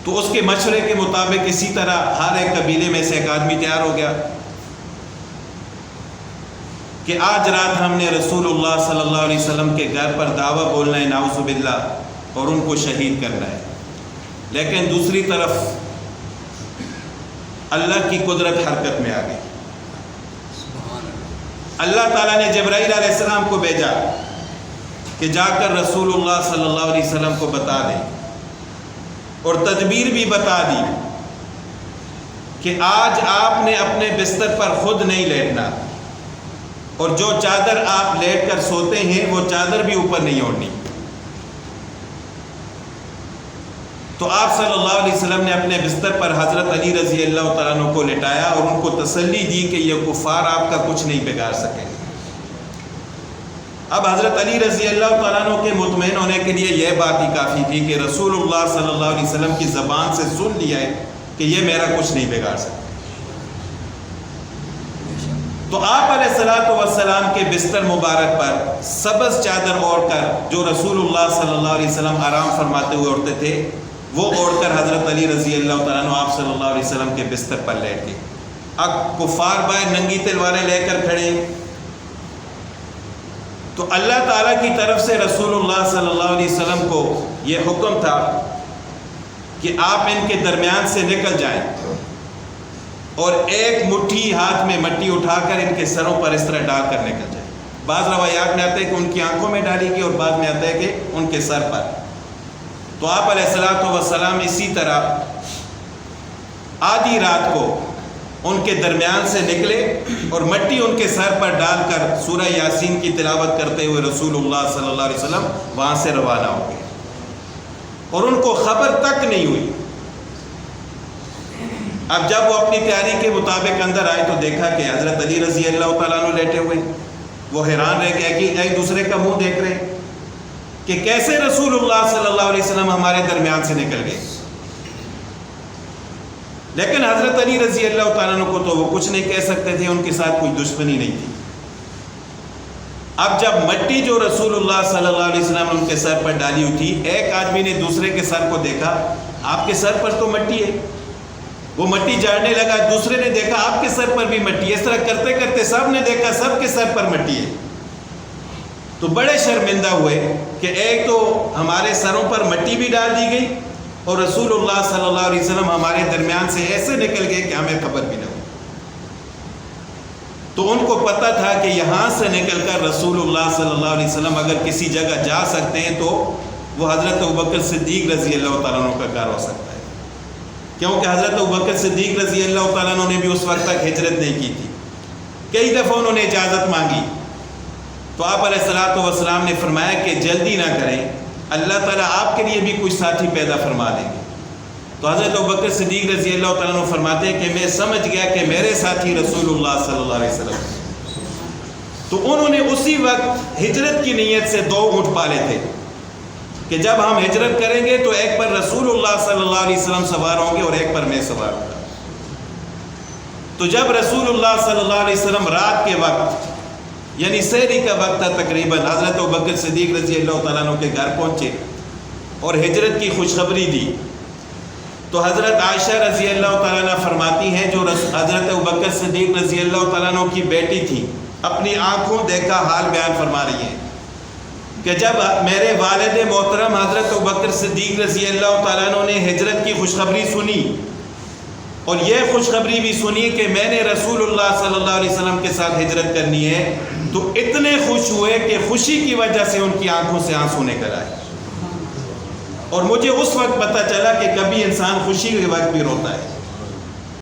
تو اس کے مشورے کے مطابق اسی طرح ہر ایک قبیلے میں سے ایک آدمی تیار ہو گیا کہ آج رات ہم نے رسول اللہ صلی اللہ علیہ وسلم کے گھر پر دعویٰ بولنا ہے نعوذ باللہ اور ان کو شہید کرنا ہے. لیکن دوسری طرف اللہ کی قدرت حرکت میں آ گئی. اللہ تعالیٰ نے جبرائیل علیہ السلام کو بھیجا کہ جا کر رسول اللہ صلی اللہ علیہ وسلم کو بتا دیں اور تدبیر بھی بتا دی کہ آج آپ نے اپنے بستر پر خود نہیں لیٹنا اور جو چادر آپ لیٹ کر سوتے ہیں وہ چادر بھی اوپر نہیں اوڑھنی. تو آپ صلی اللہ علیہ وسلم نے اپنے بستر پر حضرت علی رضی اللہ تعالیٰ عنہ کو لٹایا اور ان کو تسلی دی کہ یہ کفار آپ کا کچھ نہیں بگاڑ سکیں. اب حضرت علی رضی اللہ تعالیٰ عنہ کے مطمئن ہونے کے لیے یہ بات ہی کافی تھی کہ رسول اللہ صلی اللہ علیہ وسلم کی زبان سے سن لیا ہے کہ یہ میرا کچھ نہیں بگاڑ سکتا. تو آپ علیہ الصلوۃ والسلام کے بستر مبارک پر سبز چادر اوڑھ کر جو رسول اللہ صلی اللہ علیہ وسلم آرام فرماتے ہوئے اوڑھتے تھے وہ اوڑھ کر حضرت علی رضی اللہ تعالیٰ عنہ آپ صلی اللہ علیہ وسلم کے بستر پر لیٹ گئے. اب کفار باہر ننگی تلواریں لے کر کھڑے. تو اللہ تعالیٰ کی طرف سے رسول اللہ صلی اللہ علیہ وسلم کو یہ حکم تھا کہ آپ ان کے درمیان سے نکل جائیں اور ایک مٹھی ہاتھ میں مٹی اٹھا کر ان کے سروں پر اس طرح ڈال کر نکل جائیں. بعض روایات میں آتا ہے کہ ان کی آنکھوں میں ڈالی گئی اور بعد میں آتا ہے کہ ان کے سر پر. تو آپ علیہ الصلوۃ والسلام اسی طرح آدھی رات کو ان کے درمیان سے نکلے اور مٹی ان کے سر پر ڈال کر سورہ یاسین کی تلاوت کرتے ہوئے رسول اللہ صلی اللہ علیہ وسلم وہاں سے روانہ ہو گئے اور ان کو خبر تک نہیں ہوئی. اب جب وہ اپنی تیاری کے مطابق اندر آئے تو دیکھا کہ حضرت علی رضی اللہ تعالیٰ عنہ لیٹے ہوئے. وہ حیران رہ گئے کہ ایک دوسرے کا منہ دیکھ رہے کہ کیسے رسول اللہ صلی اللہ علیہ وسلم ہمارے درمیان سے نکل گئے. لیکن حضرت علی رضی اللہ تعالیٰ عنہ کو تو وہ کچھ نہیں کہہ سکتے تھے, ان کے ساتھ کوئی دشمنی نہیں تھی. اب جب مٹی جو رسول اللہ صلی اللہ علیہ وسلم نے ان کے سر پر ڈالی ہوئی تھی, ایک آدمی نے دوسرے کے سر کو دیکھا, آپ کے سر پر تو مٹی ہے. وہ مٹی جاڑنے لگا, دوسرے نے دیکھا آپ کے سر پر بھی مٹی ہے. اس طرح کرتے کرتے سب نے دیکھا سب کے سر پر مٹی ہے. تو بڑے شرمندہ ہوئے کہ ایک تو ہمارے سروں پر مٹی بھی ڈال دی گئی اور رسول اللہ صلی اللہ علیہ وسلم ہمارے درمیان سے ایسے نکل گئے کہ ہمیں خبر بھی نہ ہوئی. تو ان کو پتہ تھا کہ یہاں سے نکل کر رسول اللہ صلی اللہ علیہ وسلم اگر کسی جگہ جا سکتے ہیں تو وہ حضرت ابوبکر صدیق رضی اللہ تعالیٰ عنہ کا گھر ہو سکتا ہے, کیونکہ حضرت ابوبکر صدیق رضی اللہ تعالیٰ عنہ نے بھی اس وقت تک ہجرت نہیں کی تھی. کئی دفعہ انہوں نے اجازت مانگی تو آپ علیہ الصلوۃ والسلام نے فرمایا کہ جلدی نہ کریں, اللہ تعالیٰ آپ کے لیے بھی کچھ ساتھی پیدا فرما دیں گے. تو حضرت ابوبکر صدیق رضی اللہ تعالیٰ عنہ فرماتے ہیں کہ میں سمجھ گیا کہ میرے ساتھی رسول اللہ صلی اللہ علیہ وسلم. تو انہوں نے اسی وقت ہجرت کی نیت سے 2 اونٹ پالے تھے کہ جب ہم ہجرت کریں گے تو ایک پر رسول اللہ صلی اللہ علیہ وسلم سوار ہوں گے اور ایک پر میں سوار ہوں گا. تو جب رسول اللہ صلی اللہ علیہ وسلم رات کے وقت یعنی سحری کا وقت تھا تقریباً, حضرت ابوبکر صدیق رضی اللہ تعالیٰ عنہ کے گھر پہنچے اور ہجرت کی خوشخبری دی. تو حضرت عائشہ رضی اللہ تعالیٰ عنہ فرماتی ہیں جو حضرت ابوبکر صدیق رضی اللہ تعالیٰ عنہ کی بیٹی تھی, اپنی آنکھوں دیکھا حال بیان فرما رہی ہیں کہ جب میرے والد محترم حضرت ابوبکر صدیق رضی اللہ تعالیٰ عنہ نے ہجرت کی خوشخبری سنی اور یہ خوشخبری بھی سنی کہ میں نے رسول اللہ صلی اللہ علیہ وسلم کے ساتھ ہجرت کرنی ہے, تو اتنے خوش ہوئے کہ خوشی کی وجہ سے ان کی آنکھوں سے آنسو نکل آئے. اور مجھے اس وقت پتہ چلا کہ کبھی انسان خوشی کے وقت بھی روتا ہے.